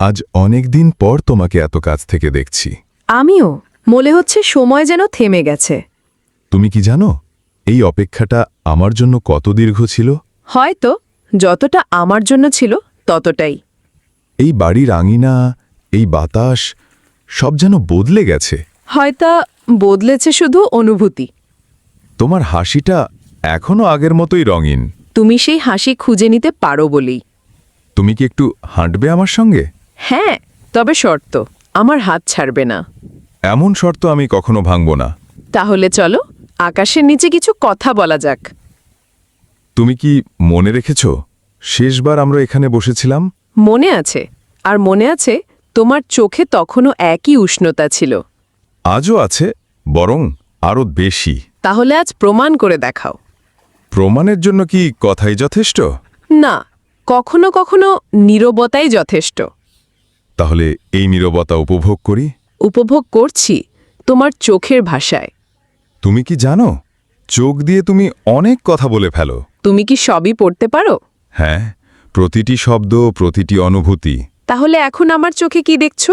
আজ অনেক দিন পর তোমাকে এত কাছ থেকে দেখছি। আমিও। মনে হচ্ছে সময় যেন থেমে গেছে। তুমি কি জানো এই অপেক্ষাটা আমার জন্য কত দীর্ঘ ছিল? হয়তো যতটা আমার জন্য ছিল ততটাই। এই বাড়ির আঙিনা, এই বাতাস সব যেন বদলে গেছে। হয়তো বদলেছে শুধু অনুভূতি। তোমার হাসিটা এখনো আগের মতোই রঙিন। তুমি সেই হাসি খুঁজে নিতে পারো বলেই। তুমি কি একটু হাঁটবে আমার সঙ্গে? হ্যাঁ, তবে শর্ত, আমার হাত ছাড়বে না। এমন শর্ত আমি কখনো ভাঙব না। তাহলে চলো আকাশের নিচে কিছু কথা বলা যাক। তুমি কি মনে রেখেছ শেষবার আমরা এখানে বসেছিলাম? মনে আছে। আর মনে আছে তোমার চোখে তখনও একই উষ্ণতা ছিল। আজও আছে, বরং আরও বেশি। তাহলে আজ প্রমাণ করে দেখাও। প্রমাণের জন্য কি কথাই যথেষ্ট? না, কখনো কখনো নীরবতাই যথেষ্ট। তাহলে এই নীরবতা উপভোগ করি। উপভোগ করছি তোমার চোখের ভাষায়। তুমি কি জানো চোখ দিয়ে তুমি অনেক কথা বলে ফেলো। তুমি কি সবই পড়তে পারো? হ্যাঁ, প্রতিটি শব্দ, প্রতিটি অনুভূতি। তাহলে এখন আমার চোখে কি দেখছো?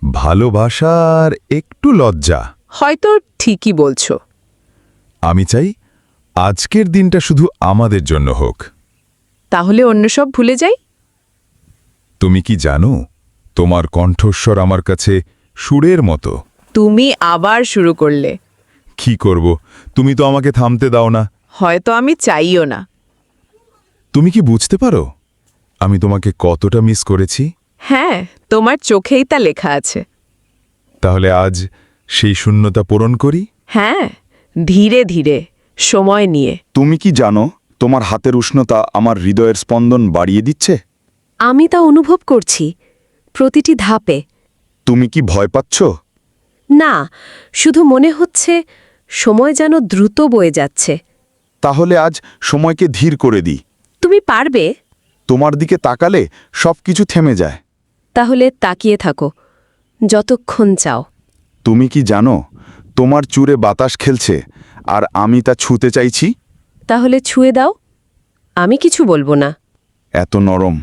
ভালোবাসার একটু লজ্জা। হয়তো ঠিকই বলছো। আমি চাই আজকের দিনটা শুধু আমাদের জন্য হোক। তাহলে অন্য সব ভুলে যাই। তুমি কি জানো তোমার কণ্ঠস্বর আমার কাছে সুরের মতো। তুমি আবার শুরু করলে। কি করব, তুমি তো আমাকে থামতে দাও না। হয়তো আমি চাইও না। তুমি কি বুঝতে পারো আমি তোমাকে কতটা মিস করেছি? হ্যাঁ, তোমার চোখেই তা লেখা আছে। তাহলে আজ সেই শূন্যতা পূরণ করি। হ্যাঁ, ধীরে ধীরে, সময় নিয়ে। তুমি কি জানো তোমার হাতের উষ্ণতা আমার হৃদয়ের স্পন্দন বাড়িয়ে দিচ্ছে? আমি তা অনুভব করছি প্রতিটি ধাপে। তুমি কি ভয় পাচ্ছ? না, শুধু মনে হচ্ছে সময় যেন দ্রুত বয়ে যাচ্ছে। তাহলে আজ সময়কে ধীর করে দিই। তুমি পারবে। তোমার দিকে তাকালে সবকিছু থেমে যায়। তাহলে তাকিয়ে থাকো যতক্ষণ চাও। তুমি কি জানো তোমার চুরে বাতাস খেলছে আর আমি তা ছুঁতে চাইছি? তাহলে ছুঁয়ে দাও, আমি কিছু বলবো না। এত নরম,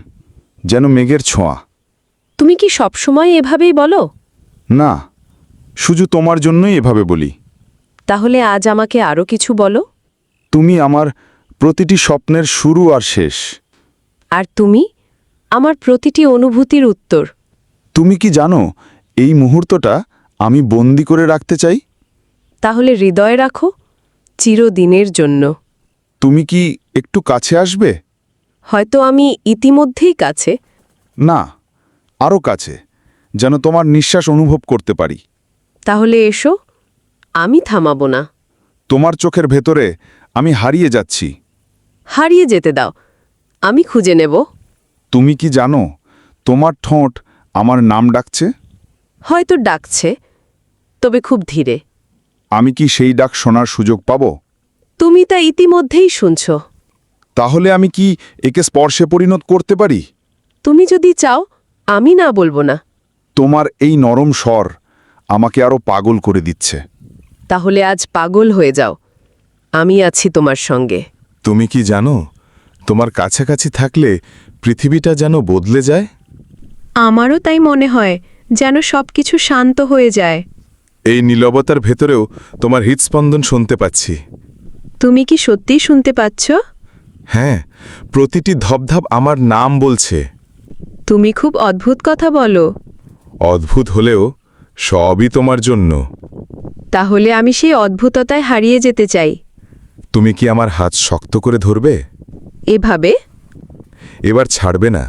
যেন মেঘের ছোঁয়া। তুমি কি সবসময় এভাবেই বলো? না, শুধু তোমার জন্যই এভাবে বলি। তাহলে আজ আমাকে আরও কিছু বলো। তুমি আমার প্রতিটি স্বপ্নের শুরু আর শেষ। আর তুমি আমার প্রতিটি অনুভূতির উত্তর। তুমি কি জানো এই মুহূর্তটা আমি বন্দি করে রাখতে চাই? তাহলে হৃদয়ে রাখো, চিরদিনের জন্য। তুমি কি একটু কাছে আসবে? হয়তো আমি ইতিমধ্যেই কাছে। না, আরও কাছে, যেন তোমার নিঃশ্বাস অনুভব করতে পারি। তাহলে এসো, আমি থামাবো না। তোমার চোখের ভেতরে আমি হারিয়ে যাচ্ছি। হারিয়ে যেতে দাও, আমি খুঁজে নেব। তুমি কি জানো তোমার ঠোঁট আমার নাম ডাকছে? হয়তো ডাকছে, তবে খুব ধীরে। আমি কি সেই ডাক শোনার সুযোগ পাব? তুমি তা ইতিমধ্যেই শুনছ। তাহলে আমি কি একে স্পর্শে পরিণত করতে পারি? তুমি যদি চাও, আমি না বলবো না। তোমার এই নরম স্বর আমাকে আরও পাগল করে দিচ্ছে। তাহলে আজ পাগল হয়ে যাও, আমি আছি তোমার সঙ্গে। তুমি কি জানো তোমার কাছাকাছি থাকলে পৃথিবীটা যেন বদলে যায়। আমারও তাই মনে হয়, যেন সবকিছু শান্ত হয়ে যায়। এই নীরবতার ভেতরেও তোমার হৃদস্পন্দন শুনতে পাচ্ছি। তুমি কি সত্যিই শুনতে পাচ্ছ? হ্যাঁ, প্রতিটি ধপধপ আমার নাম বলছে। তুমি খুব অদ্ভুত কথা বলো। অদ্ভুত হলেও সবই তোমার জন্য। তাহলে আমি সেই অদ্ভুততায় হারিয়ে যেতে চাই। তুমি কি আমার হাত শক্ত করে ধরবে? এভাবে? এবার ছাড়বে না।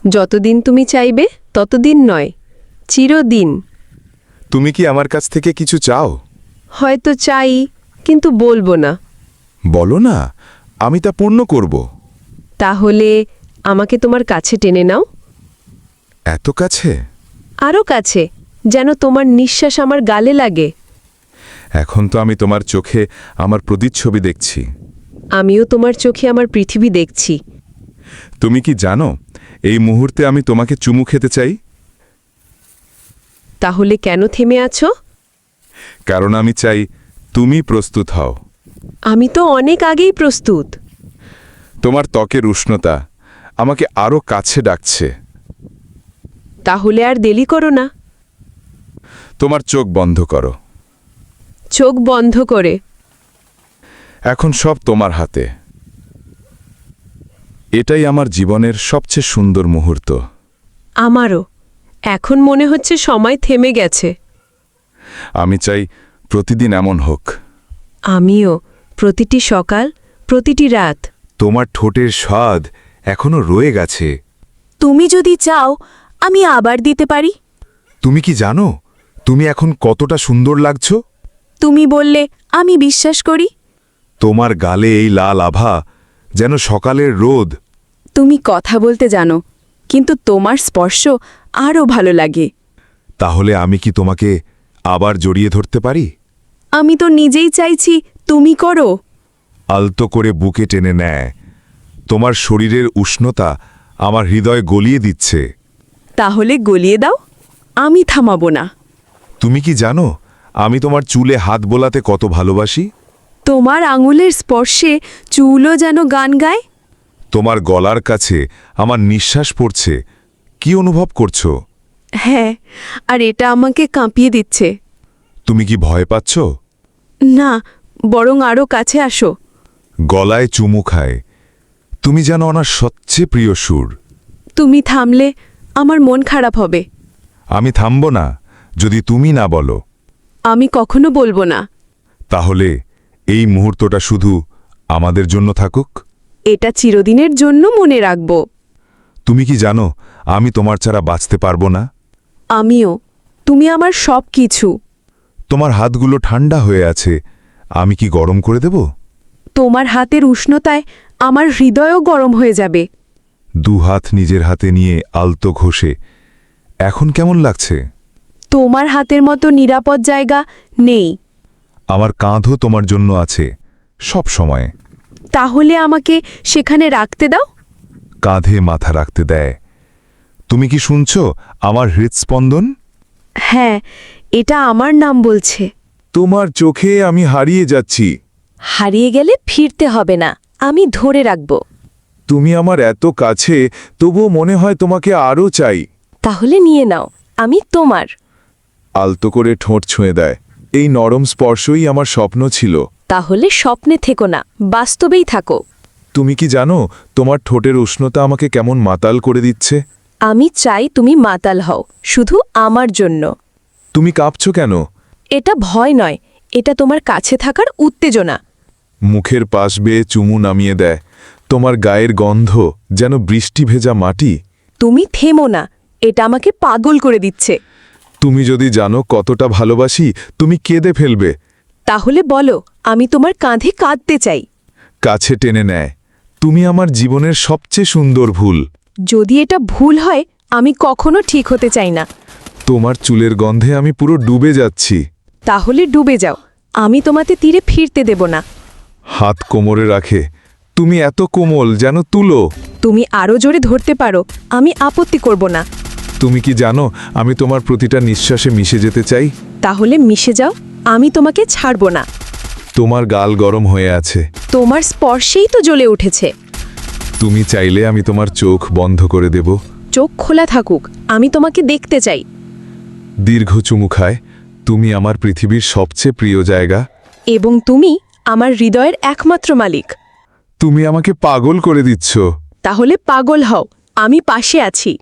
যতদিন তুমি চাইবে ততদিন নয়, চিরদিন। তুমি কি আমার কাছ থেকে কিছু চাও? হয়তো চাই, কিন্তু বলবো না। বলো না, আমি তা পূর্ণ করব। তাহলে আমাকে তোমার কাছে টেনে নাও। এত কাছে? আরও কাছে, যেন তোমার নিঃশ্বাস আমার গালে লাগে। এখন তো আমি তোমার চোখে আমার প্রতিচ্ছবি দেখছি। আমিও তোমার চোখে আমার পৃথিবী দেখছি। তুমি কি জানো এই মুহূর্তে আমি তোমাকে চুমু খেতে চাই? তাহলে কেন থেমে আছো? কারণ আমি চাই তুমি প্রস্তুত হও। আমি তো অনেক আগেই প্রস্তুত। তোমার ত্বকের উষ্ণতা আমাকে আরও কাছে ডাকছে। তাহলে আর দেরি করো না। তোমার চোখ বন্ধ করো। চোখ বন্ধ করে। এখন সব তোমার হাতে। এটাই আমার জীবনের সবচেয়ে সুন্দর মুহূর্ত। আমারও। এখন মনে হচ্ছে সময় থেমে গেছে। আমি চাই প্রতিদিন এমন হোক। আমিও। প্রতিটি সকাল, প্রতিটি রাত। তোমার ঠোঁটের স্বাদ এখনো রয়ে গেছে। তুমি যদি চাও আমি আবার দিতে পারি। তুমি কি জানো তুমি এখন কতটা সুন্দর লাগছো? তুমি বললে আমি বিশ্বাস করি। তোমার গালে এই লাল আভা যেন সকালের রোদ। তুমি কথা বলতে জানো, কিন্তু তোমার স্পর্শ আরও ভালো লাগে। তাহলে আমি কি তোমাকে আবার জড়িয়ে ধরতে পারি? আমি তো নিজেই চাইছি তুমি করো। আলতো করে বুকে টেনে নেয়। তোমার শরীরের উষ্ণতা আমার হৃদয় গলিয়ে দিচ্ছে। তাহলে গলিয়ে দাও, আমি থামাবো না। তুমি কি জানো আমি তোমার চুলে হাত বোলাতে কত ভালোবাসি? তোমার আঙুলের স্পর্শে চুলও যেন গান গায়। তোমার গলার কাছে আমার নিঃশ্বাস পড়ছে। কি অনুভব করছো? হ্যাঁ, আর এটা আমাকে কাঁপিয়ে দিচ্ছে। তুমি কি ভয় পাচ্ছ? না, বরং আরও কাছে আসো। গলায় চুমু খায়। তুমি যেন আমার সবচেয়ে প্রিয় সুর। তুমি থামলে আমার মন খারাপ হবে। আমি থামব না যদি তুমি না বলো। আমি কখনো বলবো না। তাহলে এই মুহূর্তটা শুধু আমাদের জন্য থাকুক। এটা চিরদিনের জন্য মনে রাখব। তুমি কি জানো আমি তোমার ছাড়া বাঁচতে পারবো না? আমিও। তুমি আমার সব কিছু। তোমার হাতগুলো ঠান্ডা হয়ে আছে। আমি কি গরম করে দেব? তোমার হাতের উষ্ণতায় আমার হৃদয়ও গরম হয়ে যাবে। দু হাত নিজের হাতে নিয়ে আলতো ঘষে। এখন কেমন লাগছে? তোমার হাতের মতো নিরাপদ জায়গা নেই। আমার কাঁধও তোমার জন্য আছে সব সময়। তাহলে আমাকে সেখানে রাখতে দাও। কাঁধে মাথা রাখতে দেয়। তুমি কি শুনছ আমার হৃৎস্পন্দন? হ্যাঁ, এটা আমার নাম বলছে। তোমার চোখে আমি হারিয়ে যাচ্ছি। হারিয়ে গেলে ফিরতে হবে না, আমি ধরে রাখব। তুমি আমার এত কাছে, তবুও মনে হয় তোমাকে আরও চাই। তাহলে নিয়ে নাও, আমি তোমার। আলতো করে ঠোঁট ছুঁয়ে দেয়। এই নরম স্পর্শই আমার স্বপ্ন ছিল। তাহলে স্বপ্নে থেকো না, বাস্তবেই থাকো। তুমি কি জানো তোমার ঠোঁটের উষ্ণতা আমাকে কেমন মাতাল করে দিচ্ছে? আমি চাই তুমি মাতাল হও, শুধু আমার জন্য। তুমি কাঁপছো কেন? এটা ভয় নয়, এটা তোমার কাছে থাকার উত্তেজনা। মুখের পাশ বেয়ে চুমু নামিয়ে দেয়। তোমার গায়ের গন্ধ যেন বৃষ্টি ভেজা মাটি। তুমি থেমো না, এটা আমাকে পাগল করে দিচ্ছে। তুমি যদি জানো কতটা ভালোবাসি, তুমি কেঁদে ফেলবে। তাহলে বলো, আমি তোমার কাঁধে কাঁদতে চাই। কাছে টেনে নেয়। তুমি আমার জীবনের সবচেয়ে সুন্দর ভুল। যদি এটা ভুল হয়, আমি কখনো ঠিক হতে চাই না। তোমার চুলের গন্ধে আমি পুরো ডুবে যাচ্ছি। তাহলে ডুবে যাও, আমি তোমাতে তীরে ফিরতে দেব না। হাত কোমরে রাখে। তুমি এত কোমল যেন তুলো। তুমি আরও জোরে ধরতে পারো, আমি আপত্তি করব না। তুমি কি জানো আমি তোমার প্রতিটা নিঃশ্বাসে মিশে যেতে চাই? তাহলে মিশে যাও, আমি তোমাকে ছাড়ব না। তোমার গাল গরম হয়ে আছে। তোমার স্পর্শেই তো জ্বলে উঠেছে। তুমি চাইলে আমি তোমার চোখ বন্ধ করে দেব। চোখ খোলা থাকুক, আমি তোমাকে দেখতে চাই। দীর্ঘ চুমু খায়। তুমি আমার পৃথিবীর সবচেয়ে প্রিয় জায়গা। এবং তুমি আমার হৃদয়ের একমাত্র মালিক। তুমি আমাকে পাগল করে দিচ্ছ। তাহলে পাগল হও, আমি পাশে আছি।